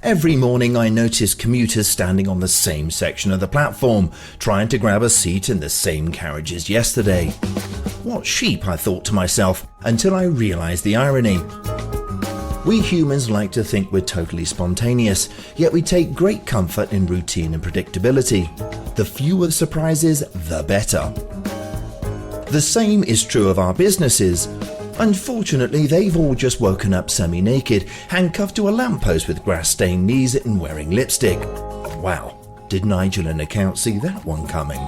Every morning I notice commuters standing on the same section of the platform, trying to grab a seat in the same carriage as yesterday. What sheep, I thought to myself, until I realised the irony. We humans like to think we're totally spontaneous, yet we take great comfort in routine and predictability. The fewer surprises, the better. The same is true of our businesses. Unfortunately, they've all just woken up semi-naked, handcuffed to a lamppost with grass-stained knees and wearing lipstick. Wow, did Nigel and Account see that one coming?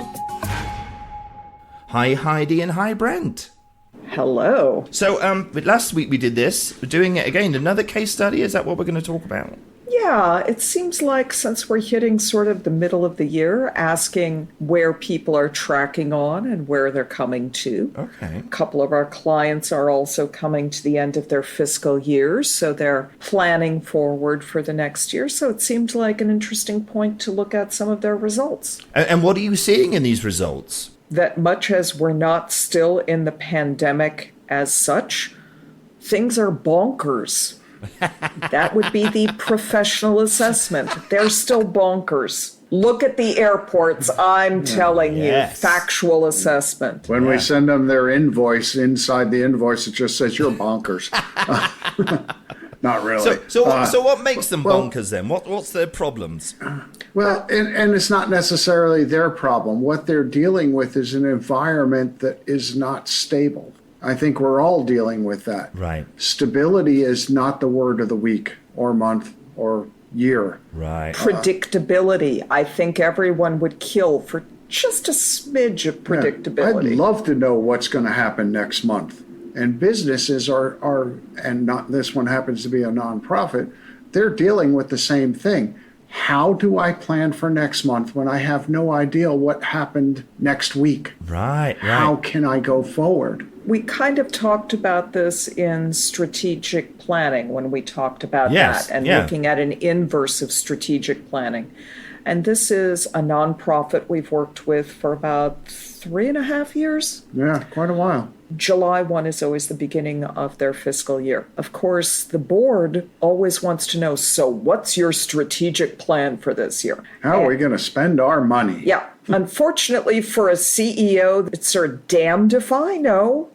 Hi Heidi and hi Brent. Hello. So, last week we did this. We're doing it again. Another case study? Is that what we're going to talk about? Yeah, it seems like since we're hitting sort of the middle of the year, asking where people are tracking on and where they're coming to. Okay. A couple of our clients are also coming to the end of their fiscal years, so they're planning forward for the next year. So it seemed like an interesting point to look at some of their results. And what are you seeing in these results? That much as we're not still in the pandemic as such, things are bonkers. That would be the professional assessment. They're still bonkers. Look at the airports. I'm telling you, factual assessment. When we send them their invoice, inside the invoice, it just says you're bonkers. Not really. So what makes them bonkers then? What's their problems? Well, and it's not necessarily their problem. What they're dealing with is an environment that is not stable. I think we're all dealing with that. Right. Stability is not the word of the week or month or year. Right. Predictability. I think everyone would kill for just a smidge of predictability. I'd love to know what's going to happen next month. And businesses are, and not this one happens to be a nonprofit, they're dealing with the same thing. How do I plan for next month when I have no idea what happened next week? Right. How can I go forward? We kind of talked about this in strategic planning when we talked about that and looking at an inverse of strategic planning. And this is a nonprofit we've worked with for about 3.5 years. Yeah, quite a while. July 1 is always the beginning of their fiscal year. Of course, the board always wants to know, so what's your strategic plan for this year? How are we going to spend our money? Yeah. Unfortunately for a CEO, it's sort of damned if I know.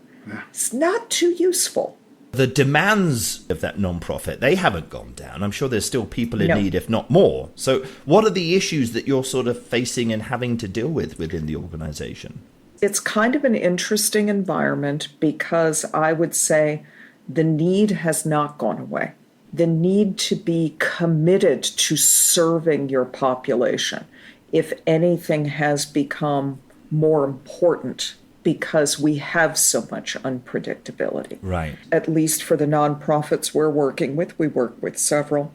It's not too useful. The demands of that nonprofit, they haven't gone down. I'm sure there's still people in need, if not more. So what are the issues that you're sort of facing and having to deal with within the organization? It's kind of an interesting environment because I would say the need has not gone away. The need to be committed to serving your population, if anything, has become more important because we have so much unpredictability. Right. At least for the nonprofits we're working with, we work with several.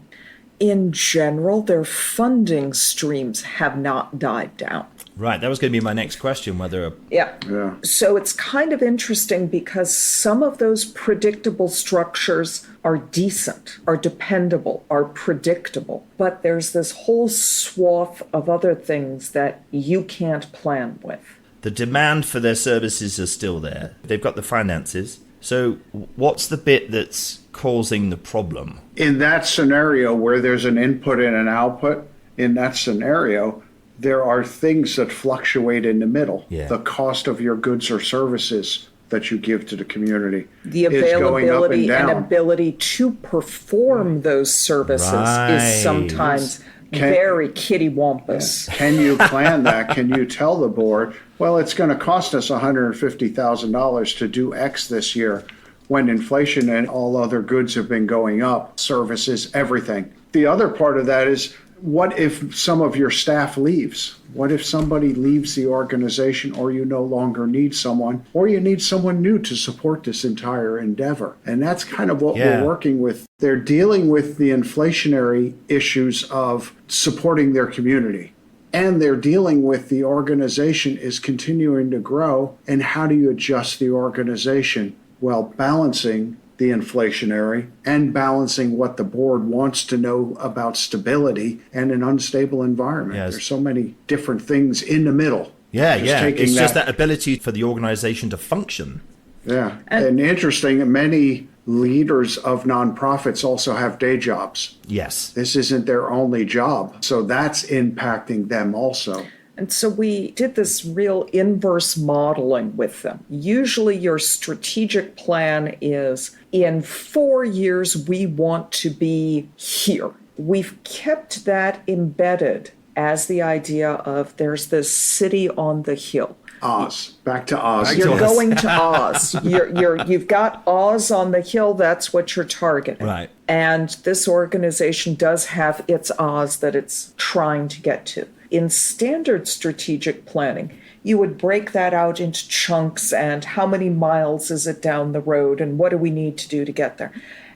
In general, their funding streams have not died down. Right, that was going to be my next question, whether... Yeah. So it's kind of interesting because some of those predictable structures are decent, are dependable, are predictable. But there's this whole swath of other things that you can't plan with. The demand for their services is still there. They've got the finances. So what's the bit that's causing the problem? In that scenario where there's an input and an output, in that scenario, there are things that fluctuate in the middle. Yeah. The cost of your goods or services that you give to the community the is going up availability and down. ability to perform those services is sometimes very kittywampus. Yeah. Can you plan that? Can you tell the board, well, it's going to cost us $150,000 to do X this year when inflation and all other goods have been going up, services, everything. The other part of that is, what if some of your staff leaves? What if somebody leaves the organization, or you no longer need someone, or you need someone new to support this entire endeavor? And that's kind of what we're working with. They're dealing with the inflationary issues of supporting their community. And they're dealing with the organization is continuing to grow. And how do you adjust the organization while balancing the inflationary and balancing what the board wants to know about stability and an unstable environment? Yes. There's so many different things in the middle. It's just that ability for the organization to function. Yeah. And interesting, many leaders of nonprofits also have day jobs. Yes. This isn't their only job. So that's impacting them also. And so we did this real inverse modeling with them. Usually your strategic plan is, in 4 years, we want to be here. We've kept that embedded as the idea of there's this city on the hill. Oz. Back to Oz. You're going to Oz. You've got Oz on the hill. That's what you're targeting. Right. And this organization does have its Oz that it's trying to get to. In standard strategic planning, you would break that out into chunks and how many miles is it down the road and what do we need to do to get there.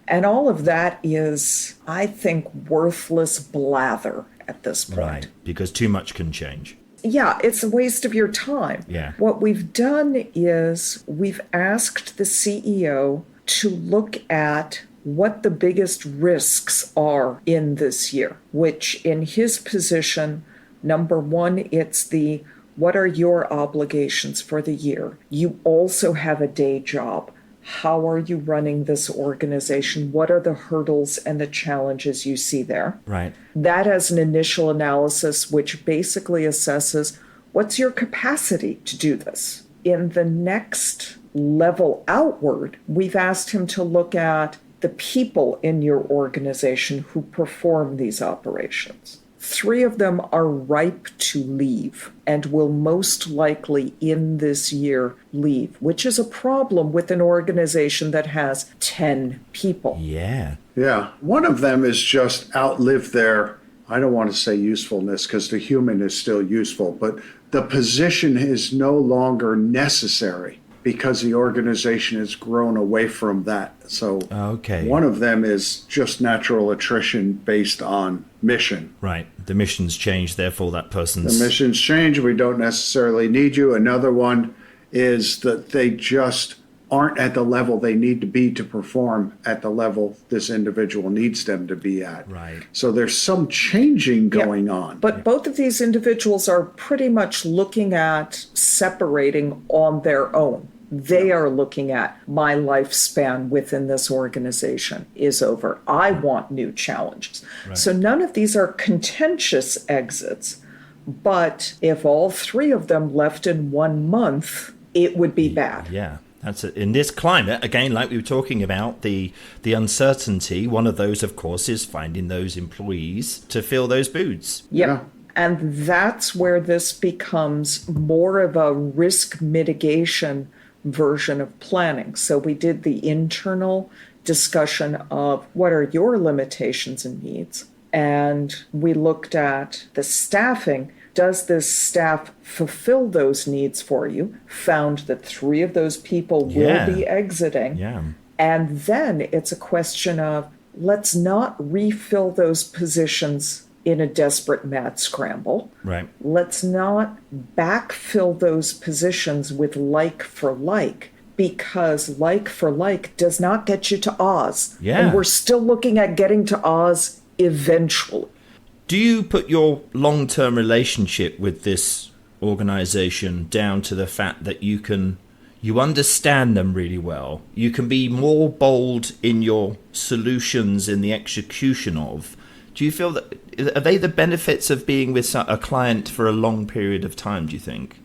And all of that is, I think, worthless blather at this point. Right. Because too much can change. Yeah, it's a waste of your time. Yeah. What we've done is we've asked the CEO to look at what the biggest risks are in this year, which in his position, number one, it's the what are your obligations for the year? You also have a day job. How are you running this organization? What are the hurdles and the challenges you see there? Right. That has an initial analysis which basically assesses what's your capacity to do this. In the next level outward, we've asked him to look at the people in your organization who perform these operations. 3 of them are ripe to leave and will most likely in this year leave, which is a problem with an organization that has 10 people. Yeah. Yeah. One of them is just outlived their, I don't want to say usefulness because the human is still useful, but the position is no longer necessary because the organization has grown away from that. So Okay. one of them is just natural attrition based on mission. Right. The mission's changed, therefore that person's... The mission's changed. We don't necessarily need you. Another one is that they just aren't at the level they need to be to perform at the level this individual needs them to be at. Right. So there's some changing going on. But both of these individuals are pretty much looking at separating on their own. They are looking at my lifespan within this organization is over. I want new challenges. Right. So none of these are contentious exits. But if all 3 of them left in 1 month, it would be bad. Yeah. That's it. In this climate, again, like we were talking about, the uncertainty, one of those, of course, is finding those employees to fill those boots. Yep. Yeah. And that's where this becomes more of a risk mitigation version of planning. So we did the internal discussion of what are your limitations and needs. And we looked at the staffing. Does this staff fulfill those needs for you? Found that 3 of those people will be exiting. Yeah. And then it's a question of let's not refill those positions in a desperate mad scramble. Right. Let's not backfill those positions with like for like, because like for like does not get you to Oz. Yeah. And we're still looking at getting to Oz eventually. Do you put your long-term relationship with this organization down to the fact that you understand them really well? You can be more bold in your solutions in the execution of. Do you feel that, are they the benefits of being with a client for a long period of time, do you think?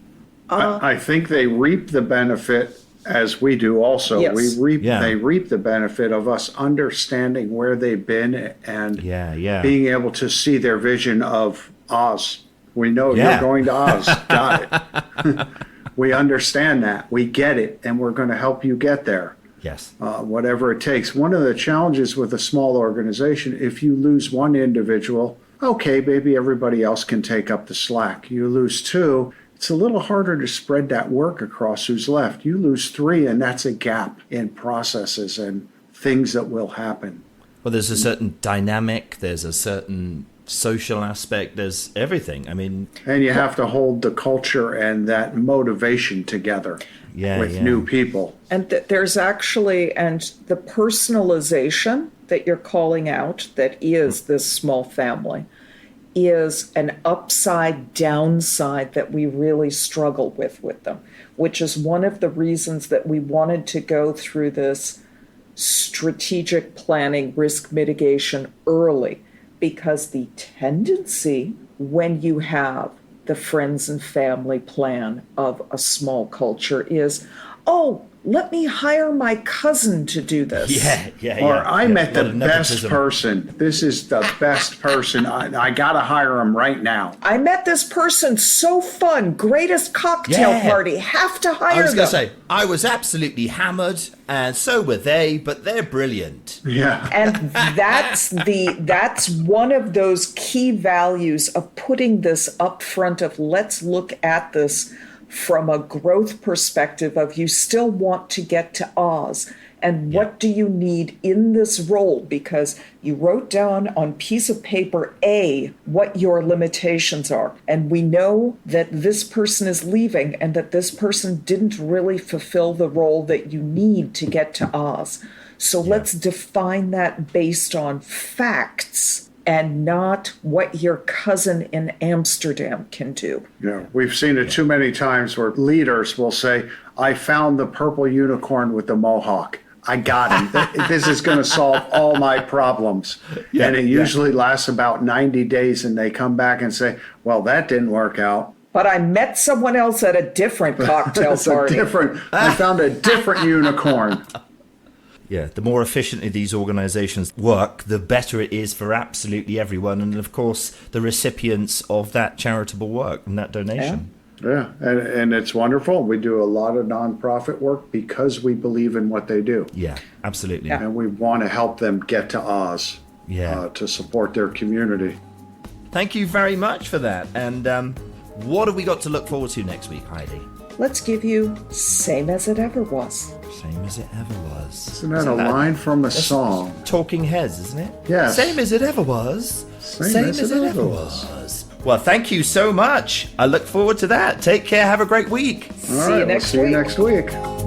I think they reap the benefit as we do also. Yes. They reap the benefit of us understanding where they've been and being able to see their vision of Oz. We know you're going to Oz. Got it. We understand that. We get it, and we're going to help you get there. Yes. Whatever it takes. One of the challenges with a small organization, if you lose one individual, okay, maybe everybody else can take up the slack. You lose 2, it's a little harder to spread that work across who's left. You lose 3, and that's a gap in processes and things that will happen. Well, there's a certain dynamic, there's a certain social aspect, there's everything. I mean... And you have to hold the culture and that motivation together with new people. And there's actually, and the personalization that you're calling out that is this small family is an upside downside that we really struggle with them, which is one of the reasons that we wanted to go through this strategic planning, risk mitigation early, because the tendency when you have the friends and family plan of a small culture is, oh, let me hire my cousin to do this. Or I met the best nepotism. person. This is the best person. I got to hire him right now. I met this person, so fun, greatest cocktail Yeah. party, have to hire I was them. going to say, I was absolutely hammered, and so were they, but they're brilliant. Yeah. And that's one of those key values of putting this up front of, let's look at this from a growth perspective of, you still want to get to Oz, and what do you need in this role, because you wrote down on piece of paper A what your limitations are, and we know that this person is leaving and that this person didn't really fulfill the role that you need to get to Oz. So let's define that based on facts and not what your cousin in Amsterdam can do. Yeah, we've seen it too many times where leaders will say, I found the purple unicorn with the mohawk. I got him. This is going to solve all my problems. And it usually lasts about 90 days, and they come back and say, well, that didn't work out. But I met someone else at a different cocktail party. I found a different unicorn. Yeah, the more efficiently these organizations work, the better it is for absolutely everyone. And of course, the recipients of that charitable work and that donation. Yeah, and it's wonderful. We do a lot of nonprofit work because we believe in what they do. Yeah, absolutely. And we want to help them get to Oz to support their community. Thank you very much for that. And what have we got to look forward to next week, Heidi? Let's give you Same as It Ever Was. Same as it ever was. Isn't that a line from a song? Talking Heads, isn't it? Yes. Same as it ever was. Same as it ever was. Well, thank you so much. I look forward to that. Take care. Have a great week. All right, next see you week. next week.